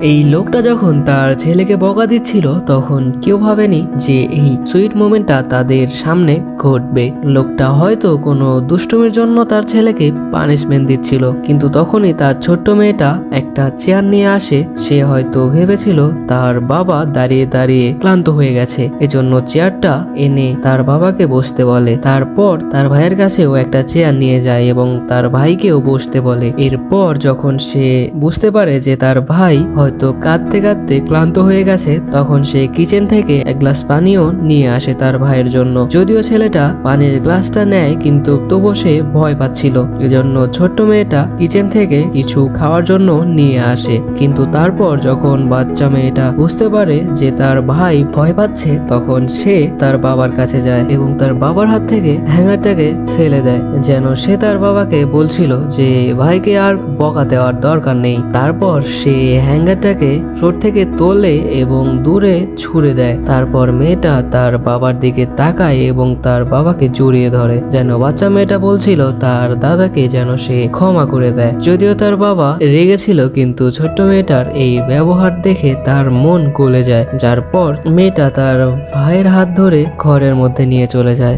এই লোকটা যখন তার ছেলেকে বকা দিচ্ছিল তখন কেউ ভাবেনি যে এই সুইট মোমেন্টটা তাদের সামনে ঘটবে। লোকটা হয়তো কোনো দুষ্টুমির জন্য তার ছেলেকে পানিশমেন্ট দিচ্ছিল, কিন্তু তখনই তার ছোট্ট মেয়েটা একটা চেয়ার নিয়ে আসে। সে হয়তো ভেবেছিল তার বাবা দাঁড়িয়ে দাঁড়িয়ে ক্লান্ত হয়ে গেছে, এজন্য চেয়ারটা এনে তার বাবাকে বসতে বলে। তারপর তার ভাইয়ের কাছেও একটা চেয়ার নিয়ে যায় এবং তার ভাইকেও বসতে বলে। এরপর যখন সে বুঝতে পারে যে তার ভাই হয়তো কাঁদতে কাঁদতে ক্লান্ত হয়ে গেছে, তখন সে কিচেন থেকে এক গ্লাস পানিও নিয়ে আসে তার ভাইয়ের জন্য। যদিও ছেলেটা পানির গ্লাসটা নেয়, কিন্তু তবুও সে ভয় পাচ্ছিল, এজন্য ছোট্ট মেয়েটা কিচেন থেকে কিছু খাওয়ার জন্য নিয়ে আসে। কিন্তু তারপর যখন বাচ্চা মেয়েটা বুঝতে পারে যে তার ভাই ভয় পাচ্ছে, তখন সে তার বাবার কাছে যায় এবং তার বাবার হাত থেকে হ্যাঙ্গারটাকে ফেলে দেয়, যেন সে তার বাবাকে বলছিল যে ভাইকে আর বকা দেওয়ার দরকার নেই। তারপর সে হ্যাঙ্গারটাকে ফ্লোর থেকে তোলে এবং দূরে ছুঁড়ে দেয়। তারপর মেয়েটা তার বাবার দিকে তাকায় এবং তার বাবাকে জড়িয়ে ধরে, যেন বাচ্চা মেয়েটা বলছিল তার দাদাকে যেন সে ক্ষমা করে দেয়। যদিও তার বাবা রেগেছিল, কিন্তু ছোট্ট মেয়েটার এই ব্যবহার দেখে তার মন গলে যায়, যার পর মেয়েটা তার ভাইয়ের হাত ধরে ঘরের মধ্যে নিয়ে চলে যায়।